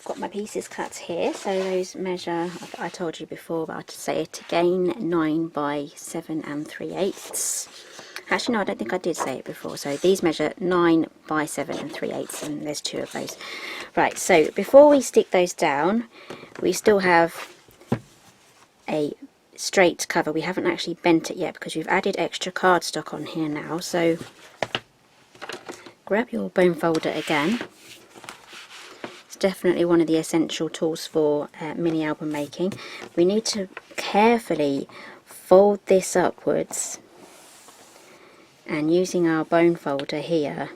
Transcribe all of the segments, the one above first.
I've got my pieces cut here, so those measure, I told you before, but I'll say it again, 9 by 7 3/8. Actually no, I don't think I did say it before. So these measure 9 by 7 3/8, and there's 2 of those. Right, so before we stick those down, we still have a straight cover. We haven't actually bent it yet because we've added extra cardstock on here now. So grab your bone folder again. It's definitely one of the essential tools for mini album making. We need to carefully fold this upwards, and using our bone folder here,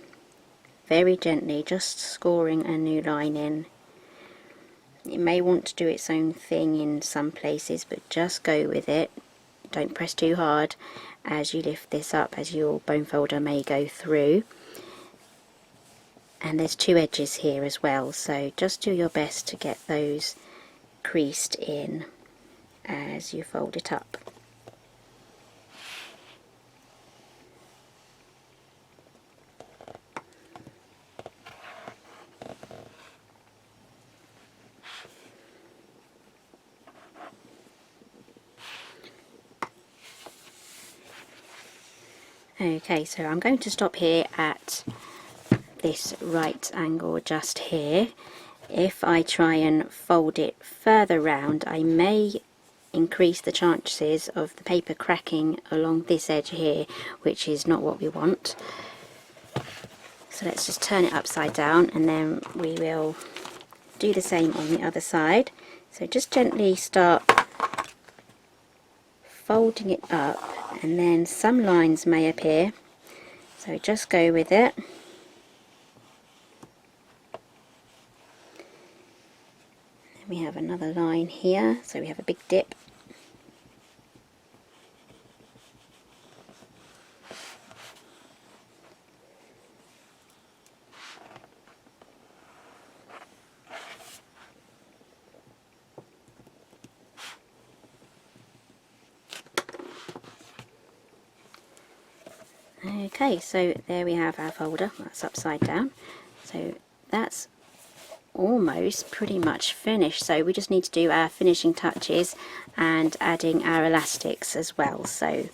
very gently, just scoring a new line in. It may want to do its own thing in some places, but just go with it. Don't press too hard as you lift this up, as your bone folder may go through. And there's 2 edges here as well, so just do your best to get those creased in as you fold it up. Okay, so I'm going to stop here at this right angle just here. If I try and fold it further round, I may increase the chances of the paper cracking along this edge here, which is not what we want. So let's just turn it upside down, and then we will do the same on the other side. So just gently start folding it up, and then some lines may appear, so just go with it. And we have another line here, so we have a big dip. Okay, so there we have our folder. That's upside down. So that's almost pretty much finished. So we just need to do our finishing touches and adding our elastics as well. So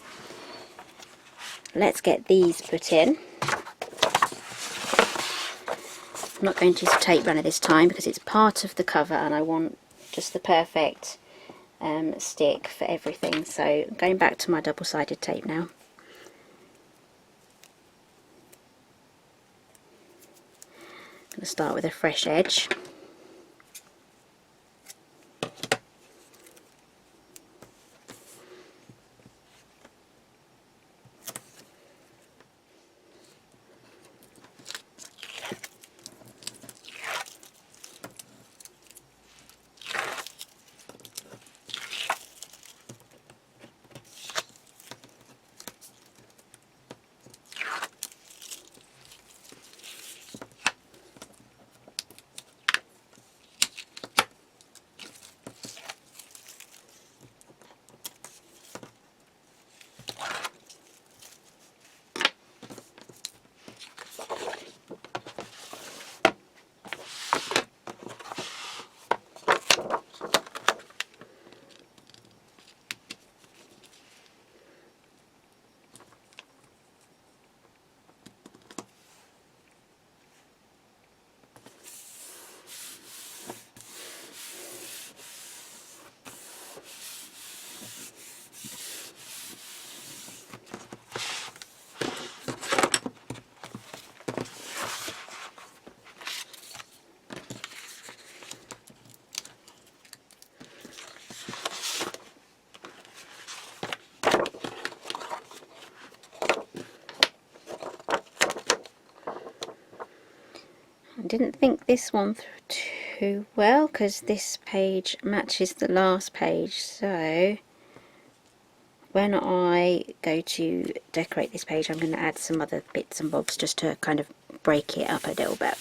let's get these put in. I'm not going to use a tape runner this time because it's part of the cover and I want just the perfect stick for everything. So going back to my double-sided tape now. I'm going to start with a fresh edge. I didn't think this one through too well because this page matches the last page, so when I go to decorate this page I'm going to add some other bits and bobs just to kind of break it up a little bit.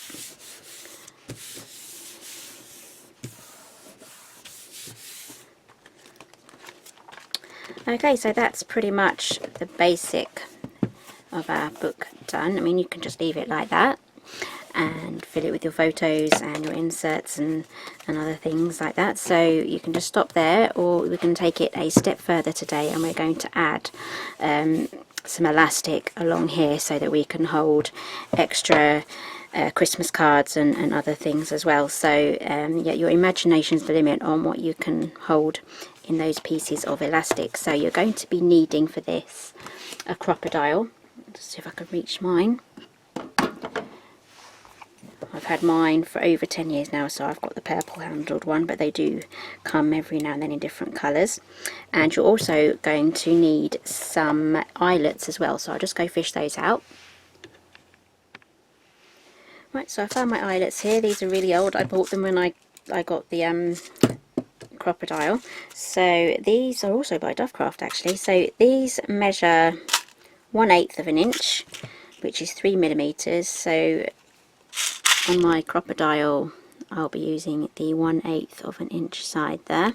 Okay, so that's pretty much the basic of our book done. I mean, you can just leave it like that and and fill it with your photos and your inserts and other things like that. So you can just stop there, or we can take it a step further today, and we're going to add some elastic along here so that we can hold extra Christmas cards and other things as well. So yeah, your imagination's the limit on what you can hold in those pieces of elastic. So you're going to be needing for this a Crop-A-Dile. Let's see if I can reach mine. I've had mine for over 10 years now, so I've got the purple handled one, but they do come every now and then in different colours. And you're also going to need some eyelets as well, so I'll just go fish those out. Right, so I found my eyelets here. These are really old. I bought them when I got the Crop-A-Dile. So these are also by Dovecraft actually. So these measure 1/8 of an inch, which is 3 millimeters. So on my Crop-A-Dile I'll be using the 1/8 of an inch side there.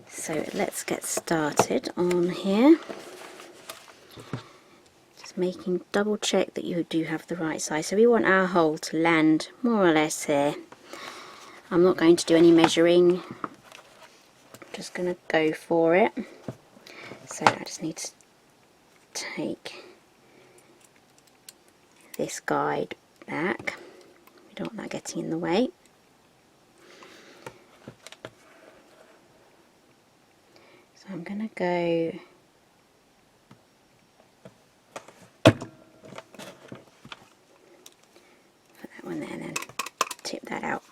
So let's get started on here. Just making double check that you do have the right size. So we want our hole to land more or less here. I'm not going to do any measuring, I'm just going to go for it. So I just need to take this guide back. We don't want that getting in the way. So I'm going to go put that one there and then tip that out.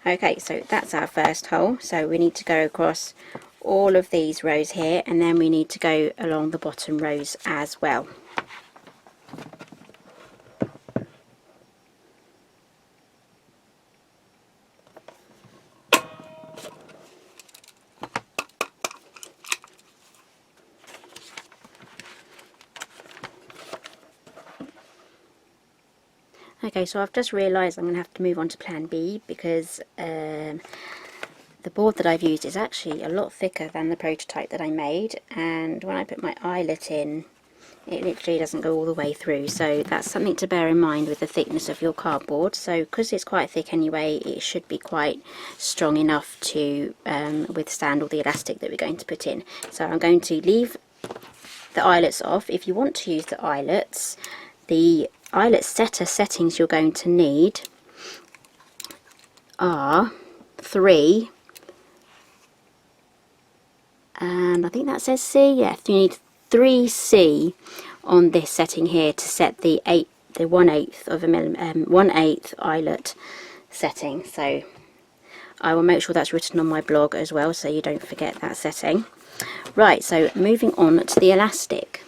Okay, so that's our first hole. So we need to go across all of these rows here, and then we need to go along the bottom rows as well. Okay, so I've just realised I'm going to have to move on to plan B, because the board that I've used is actually a lot thicker than the prototype that I made, and when I put my eyelet in, it literally doesn't go all the way through. So that's something to bear in mind with the thickness of your cardboard. So because it's quite thick anyway, it should be quite strong enough to withstand all the elastic that we're going to put in. So I'm going to leave the eyelets off. If you want to use the eyelet setter settings you're going to need are 3, and I think that says C. Yeah, you need 3C on this setting here to set the 1/8 of a 1/8 eyelet setting. So I will make sure that's written on my blog as well, so you don't forget that setting. Right, so moving on to the elastic.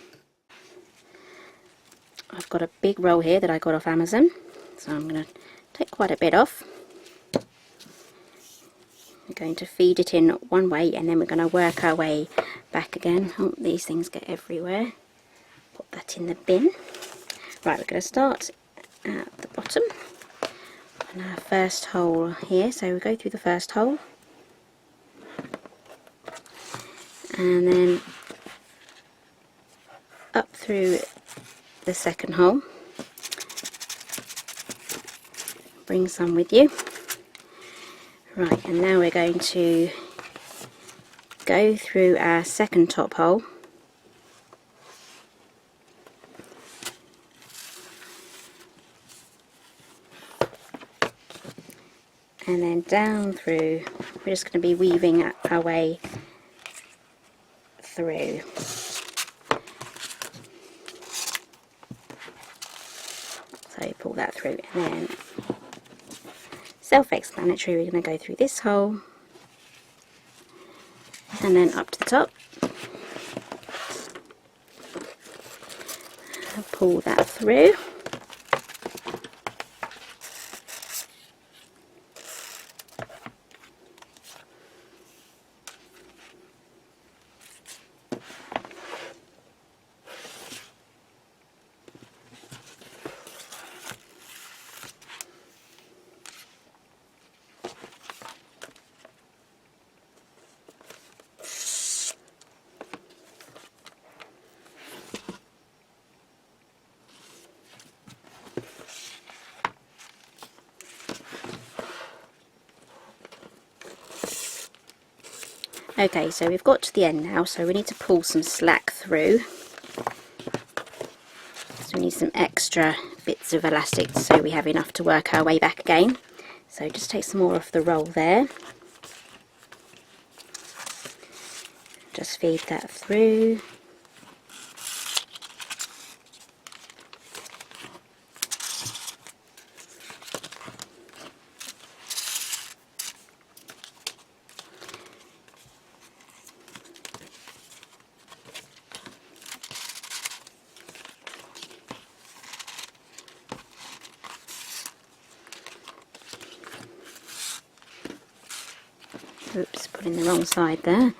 I've got a big roll here that I got off Amazon, so I'm going to take quite a bit off. We're going to feed it in one way, and then we're going to work our way back again. Oh, these things get everywhere. Put that in the bin. Right, we're going to start at the bottom on our first hole here. So we go through the first hole, and then up through the second hole. Bring some with you. Right, and now we're going to go through our second top hole, and then down through. We're just going to be weaving our way through. So pull that through, and then self-explanatory, we're going to go through this hole and then up to the top. Pull that through. Okay, so we've got to the end now, so we need to pull some slack through. So we need some extra bits of elastic so we have enough to work our way back again. So just take some more off the roll there. Just feed that through. Oops, pulling the wrong side there.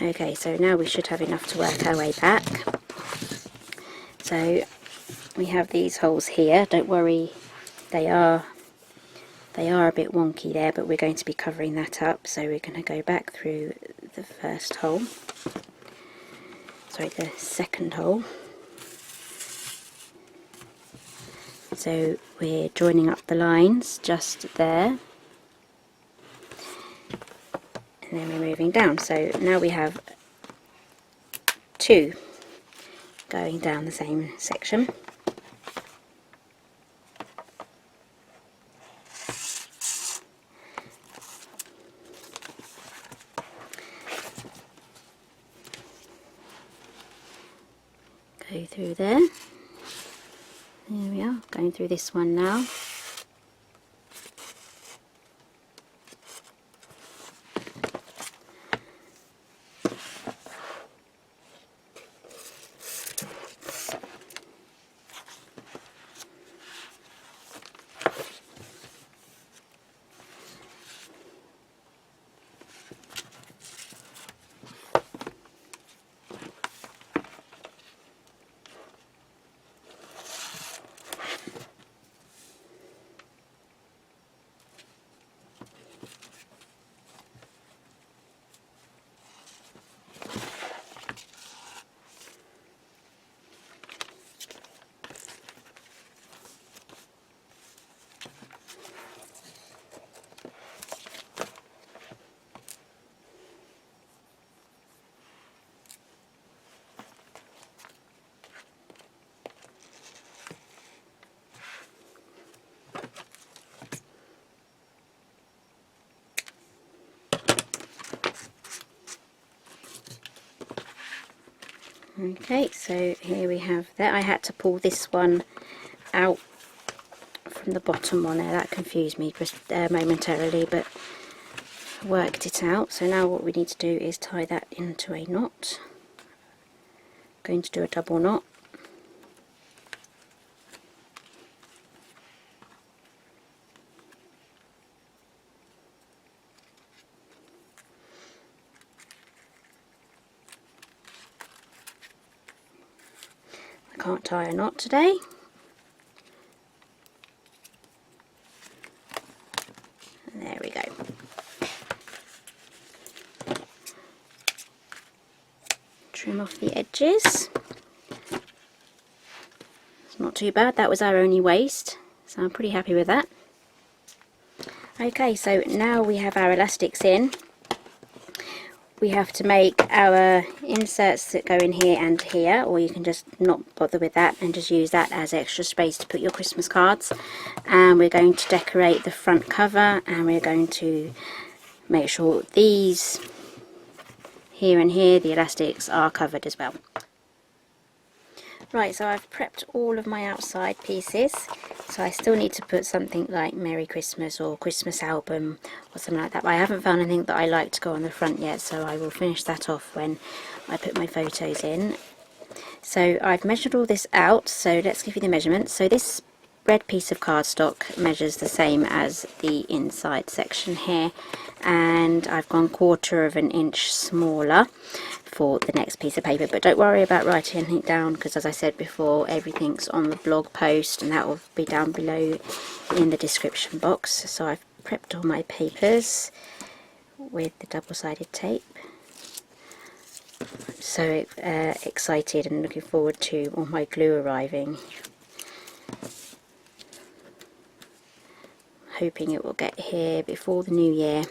Okay, so now we should have enough to work our way back. So we have these holes here. Don't worry, they are a bit wonky there, but we're going to be covering that up. So we're going to go back through the first hole. Sorry, the second hole. So we're joining up the lines just there. And then we're moving down. So now we have 2 going down the same section. Go through there. There we are, going through this one now. Okay, so here we have that. I had to pull this one out from the bottom one there. That confused me just momentarily, but worked it out. So now what we need to do is tie that into a knot. Going to do a double knot. I can't tie a knot today. And there we go. Trim off the edges. It's not too bad. That was our only waste, so I'm pretty happy with that. Okay, so now we have our elastics in. We have to make our inserts that go in here and here, or you can just not bother with that and just use that as extra space to put your Christmas cards. And we're going to decorate the front cover, and we're going to make sure these here and here, the elastics, are covered as well. Right, so I've prepped all of my outside pieces, so I still need to put something like Merry Christmas or Christmas album or something like that, but I haven't found anything that I like to go on the front yet, so I will finish that off when I put my photos in. So I've measured all this out, so let's give you the measurements. So this red piece of cardstock measures the same as the inside section here, and I've gone 1/4 inch smaller for the next piece of paper, but don't worry about writing anything down, because as I said before, everything's on the blog post and that will be down below in the description box. So I've prepped all my papers with the double-sided tape. So excited and looking forward to all my glue arriving. Hoping it will get here before the new year.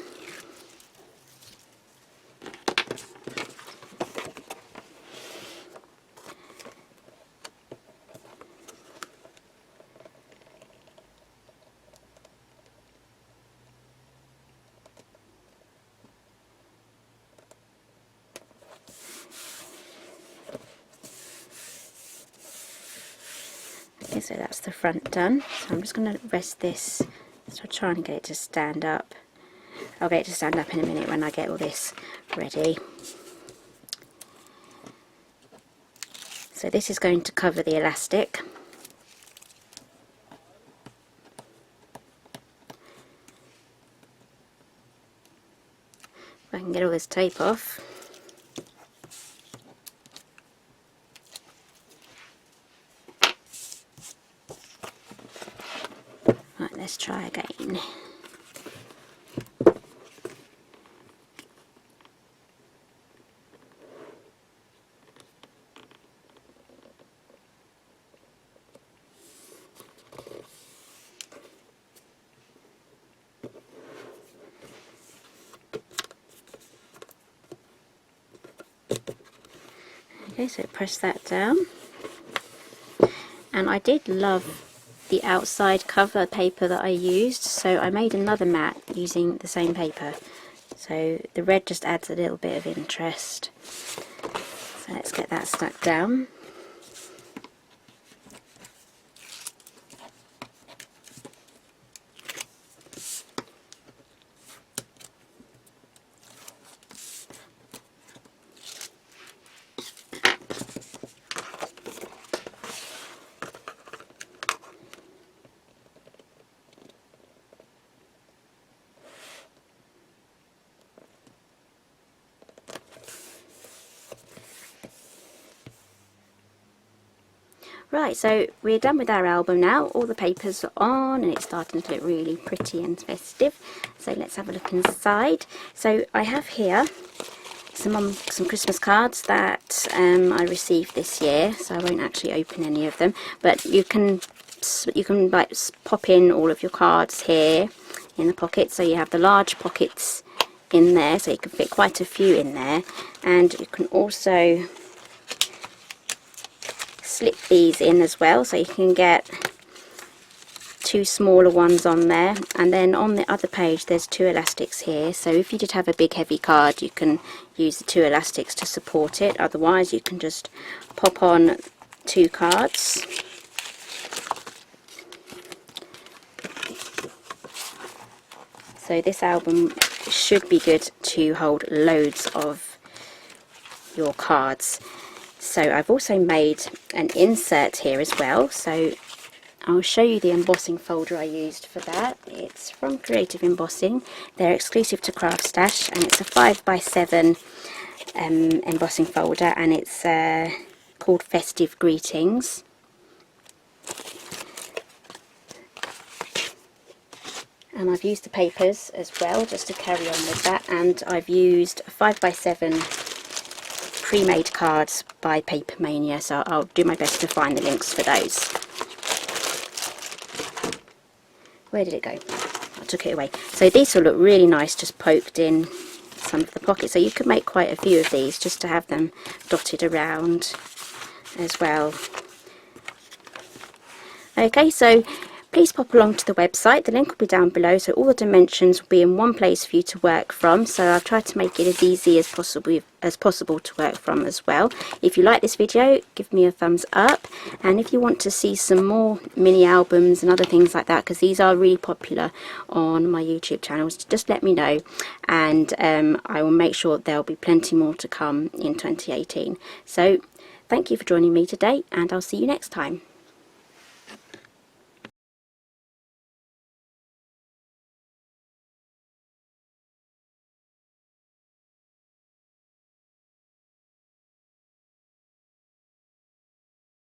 Okay, so that's the front done. So I'm just going to rest this. So I'm trying to get it to stand up. I'll get it to stand up in a minute when I get all this ready. So this is going to cover the elastic. If I can get all this tape off. Right, let's try again. Okay, so press that down. And I did love the outside cover paper that I used, so I made another mat using the same paper. So the red just adds a little bit of interest. So let's get that stuck down. Right, so we're done with our album now. All the papers are on and it's starting to look really pretty and festive. So let's have a look inside. So I have here some Christmas cards that I received this year. So I won't actually open any of them, but you can like pop in all of your cards here in the pocket. So you have the large pockets in there, so you can fit quite a few in there, and you can also slip these in as well, so you can get two smaller ones on there. And then on the other page there's two elastics here, so if you did have a big heavy card you can use the two elastics to support it. Otherwise you can just pop on two cards. So this album should be good to hold loads of your cards. So I've also made an insert here as well, so I'll show you the embossing folder I used for that. It's from Creative Embossing. They're exclusive to Craft Stash, and it's a 5x7 embossing folder, and it's called Festive Greetings. And I've used the papers as well just to carry on with that, and I've used 5x7 pre-made cards by Paper Mania, so I'll do my best to find the links for those. Where did it go? I took it away. So these will look really nice just poked in some of the pockets, so you could make quite a few of these just to have them dotted around as well. Okay, so please pop along to the website. The link will be down below, so all the dimensions will be in one place for you to work from. So I've tried to make it as easy as possible to work from as well. If you like this video, give me a thumbs up, and if you want to see some more mini albums and other things like that, because these are really popular on my YouTube channels, just let me know, and I will make sure there'll be plenty more to come in 2018. So thank you for joining me today, and I'll see you next time.